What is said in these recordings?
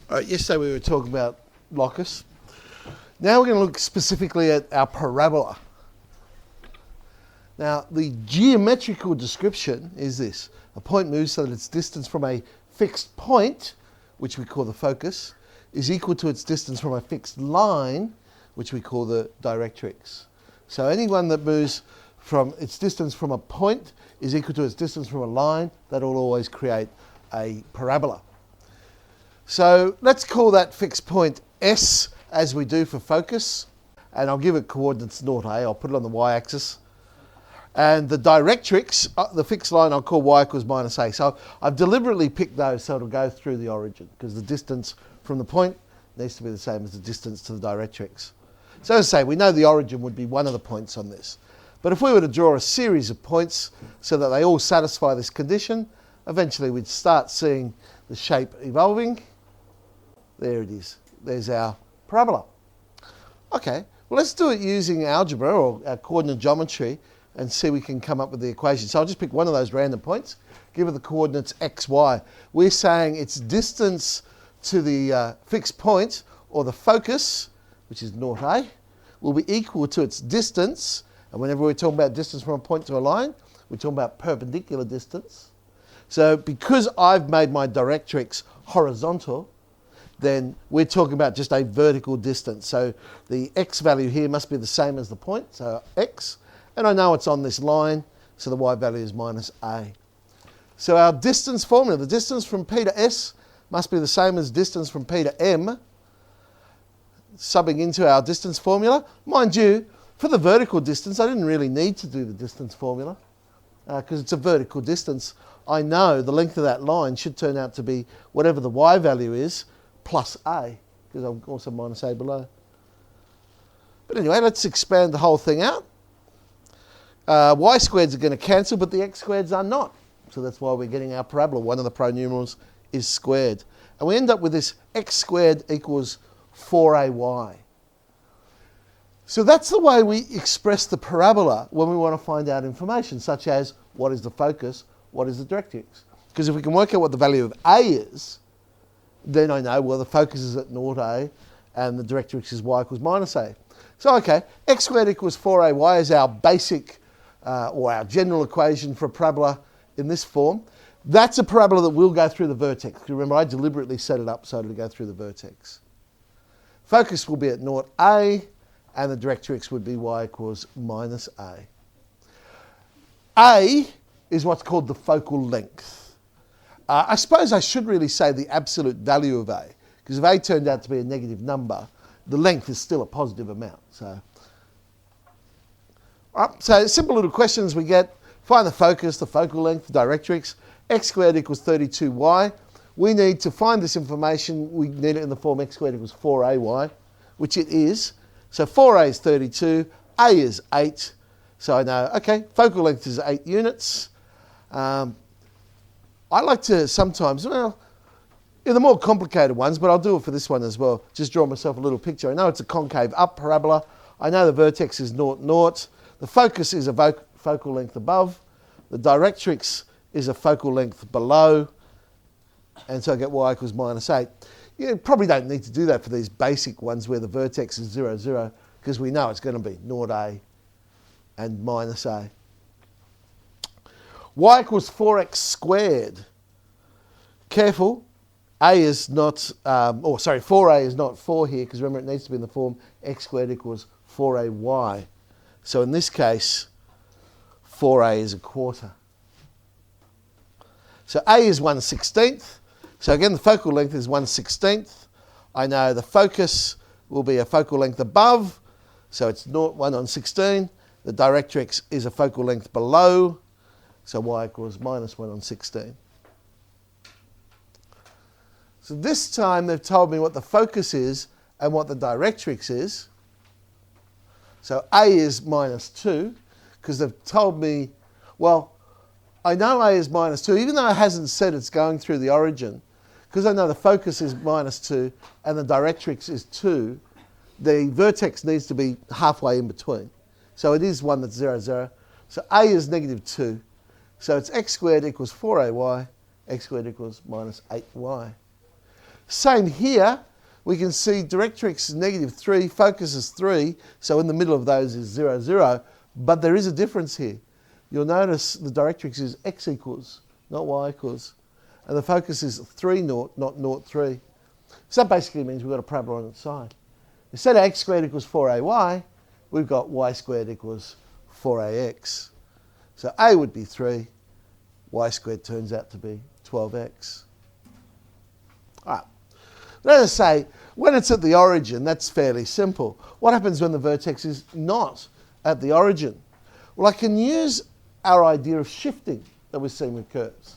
Yesterday we were talking about Locus. Now we're going to look specifically at our parabola. Now the geometrical description is this. A point moves so that its distance from a fixed point, which we call the focus, is equal to its distance from a fixed line, which we call the directrix. So anyone that moves from its distance from a point is equal to its distance from a line, that will always create a parabola. So let's call that fixed point S as we do for focus, and I'll give it coordinates 0, A. I'll put it on the y-axis. And the directrix, the fixed line, I'll call y equals minus A. So I've deliberately picked those so it'll go through the origin, because the distance from the point needs to be the same as the distance to the directrix. So as I say, we know the origin would be one of the points on this. But if we were to draw a series of points so that they all satisfy this condition, eventually we'd start seeing the shape evolving. There it is. There's our parabola. Okay, well let's do it using algebra or our coordinate geometry and see if we can come up with the equation. So I'll just pick one of those random points, give it the coordinates x, y. We're saying its distance to the fixed point, or the focus, which is 0, A, will be equal to its distance. And whenever we're talking about distance from a point to a line, we're talking about perpendicular distance. So because I've made my directrix horizontal, then we're talking about just a vertical distance. So the x value here must be the same as the point, so x. And I know it's on this line, so the y value is minus A. So our distance formula, the distance from P to S must be the same as distance from P to M, subbing into our distance formula. Mind you, for the vertical distance, I didn't really need to do the distance formula because it's a vertical distance. I know the length of that line should turn out to be whatever the y value is, plus A, because I'm also minus A below. But anyway, let's expand the whole thing out. Y squareds are going to cancel, but the x squareds are not. So that's why we're getting our parabola. One of the pronumerals is squared. And we end up with this x squared equals 4ay. So that's the way we express the parabola when we want to find out information, such as what is the focus, what is the directrix. Because if we can work out what the value of A is, then I know, well, the focus is at 0, A, and the directrix is y equals minus A. So, okay, x squared equals 4ay is our basic, or our general equation for a parabola in this form. That's a parabola that will go through the vertex. Remember, I deliberately set it up so it'll go through the vertex. Focus will be at 0, A, and the directrix would be y equals minus A. A is what's called the focal length. I suppose I should really say the absolute value of A, because if A turned out to be a negative number, the length is still a positive amount. So simple little questions we get. Find the focus, the focal length, the directrix. X squared equals 32y. We need to find this information. We need it in the form x squared equals 4ay, which it is. So 4a is 32, A is 8. So I know, okay, focal length is 8 units. I like to sometimes, well, in the more complicated ones, but I'll do it for this one as well, just draw myself a little picture. I know it's a concave up parabola. I know the vertex is 0, 0. The focus is a focal length above. The directrix is a focal length below. And so I get y equals minus 8. You probably don't need to do that for these basic ones where the vertex is 0, 0, because we know it's going to be 0, A and minus A. Y equals 4x squared. Careful, A is not, 4a is not 4 here, because remember it needs to be in the form x squared equals 4ay. So in this case, 4a is a quarter. So A is 1/16. So again, the focal length is 1/16. I know the focus will be a focal length above, so it's 1/16. The directrix is a focal length below, so y equals minus 1/16. So this time they've told me what the focus is and what the directrix is. So A is minus 2, because they've told me, well, I know A is minus 2, even though it hasn't said it's going through the origin, because I know the focus is minus 2 and the directrix is 2, the vertex needs to be halfway in between. So it is one that's 0, 0. So A is negative 2. So it's x squared equals 4ay, x squared equals minus 8y. Same here. We can see directrix is -3, focus is 3, so in the middle of those is 0, 0. But there is a difference here. You'll notice the directrix is x equals, not y equals. And the focus is 3, 0, not 0, 3. So that basically means we've got a parabola on its side. Instead of x squared equals 4ay, we've got y squared equals 4ax. So a would be 3, y squared turns out to be 12x. All right. Let us say, when it's at the origin, that's fairly simple. What happens when the vertex is not at the origin? Well, I can use our idea of shifting that we've seen with curves.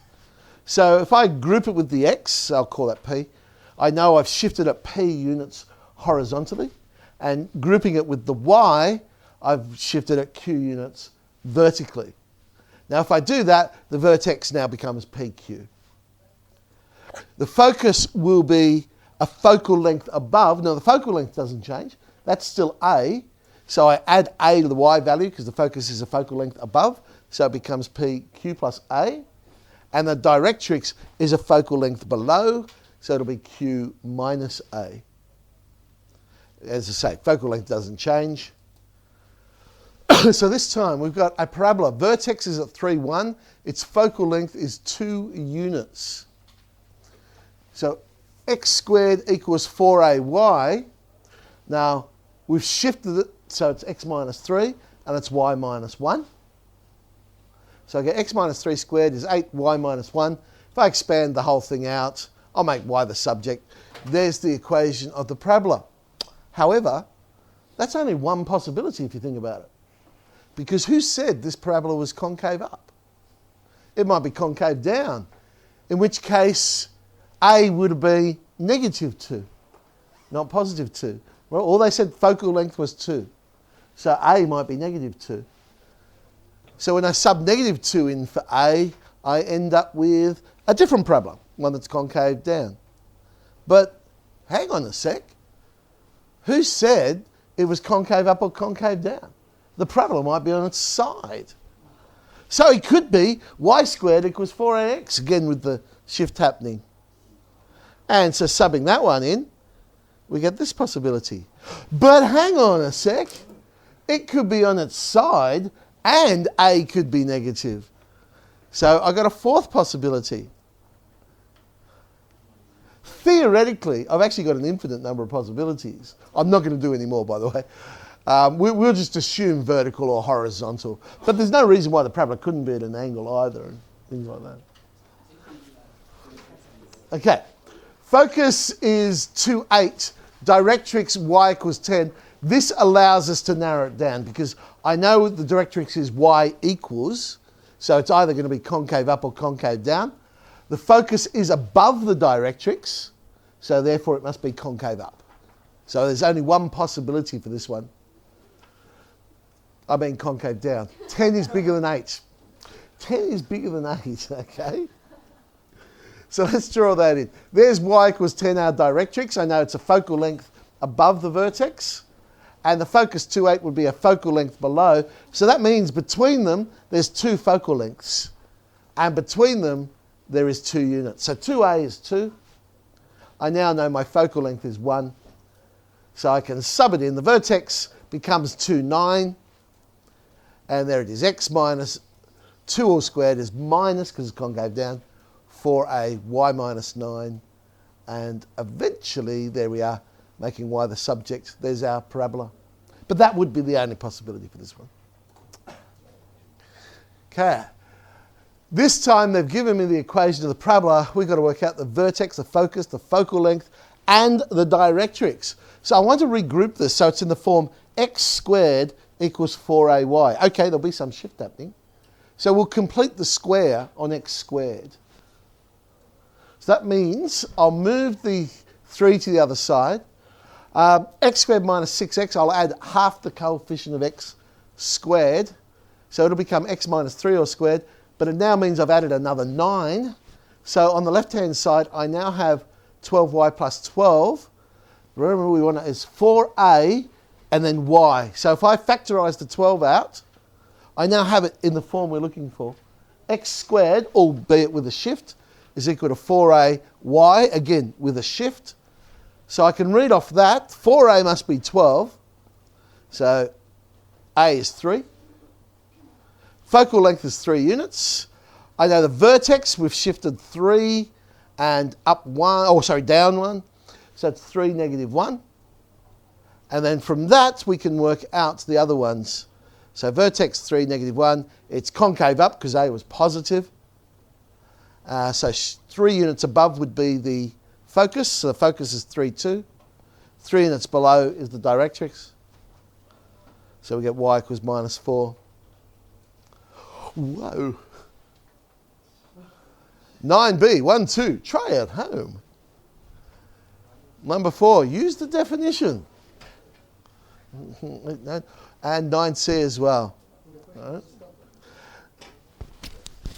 So if I group it with the x, I'll call that p. I know I've shifted at p units horizontally, and grouping it with the y, I've shifted at q units vertically. Now if I do that, the vertex now becomes pq. The focus will be a focal length above. Now the focal length doesn't change, that's still a, so I add a to the y value because the focus is a focal length above, so it becomes pq plus a, and the directrix is a focal length below, so it'll be q minus a. As I say, focal length doesn't change. So this time we've got a parabola. Vertex is at 3, 1. Its focal length is 2 units. So x squared equals 4ay. Now we've shifted it so it's x minus 3 and it's y minus 1. So I get x minus 3 squared is 8y minus 1. If I expand the whole thing out, I'll make y the subject. There's the equation of the parabola. However, that's only one possibility if you think about it. Because who said this parabola was concave up? It might be concave down, in which case a would be -2, not +2. Well, all they said focal length was 2. So a might be -2. So when I sub -2 in for a, I end up with a different parabola, one that's concave down. But hang on a sec. Who said it was concave up or concave down? The parabola might be on its side. So it could be y squared equals 4ax, again with the shift happening. And so subbing that one in, we get this possibility. But hang on a sec. It could be on its side and a could be negative. So I got a fourth possibility. Theoretically, I've actually got an infinite number of possibilities. I'm not going to do any more, by the way. We'll just assume vertical or horizontal. But there's no reason why the parabola couldn't be at an angle either and things like that. Okay. Focus is 2, 8. Directrix y equals 10. This allows us to narrow it down because I know the directrix is y equals, so it's either going to be concave up or concave down. The focus is above the directrix, so therefore it must be concave up. So there's only one possibility for this one. I mean concave down. 10 is bigger than 8. 10 is bigger than 8, okay? So let's draw that in. There's y equals 10, our directrix. I know it's a focal length above the vertex. And the focus 2, 8 would be a focal length below. So that means between them, there's 2 focal lengths. And between them, there is 2 units. So 2a is 2. I now know my focal length is 1. So I can sub it in. The vertex becomes 2, 9. And there it is. X minus 2 all squared is minus, because it's concave down, 4a, y minus 9. And eventually, there we are, making y the subject. There's our parabola. But that would be the only possibility for this one. Okay. This time they've given me the equation of the parabola. We've got to work out the vertex, the focus, the focal length, and the directrix. So I want to regroup this so it's in the form x squared equals 4ay. Okay, there'll be some shift happening. So we'll complete the square on x squared. So that means I'll move the 3 to the other side. X squared minus 6x, I'll add half the coefficient of x squared. So it'll become x minus 3 all squared. But it now means I've added another 9. So on the left-hand side, I now have 12y plus 12. Remember, we want it as 4a and then y. So if I factorise the 12 out, I now have it in the form we're looking for. X squared, albeit with a shift, is equal to 4a y, again with a shift. So I can read off that, 4a must be 12, so a is 3. Focal length is 3 units. I know the vertex, we've shifted 3 and up 1, oh sorry, down 1. So it's 3, negative 1. And then from that, we can work out the other ones. So vertex 3, negative 1. It's concave up because A was positive. So 3 units above would be the focus. So the focus is 3, 2. 3 units below is the directrix. So we get y equals minus 4. Whoa. 9b, 1, 2. Try at home. Number 4, use the definition. And 9c as well. All right.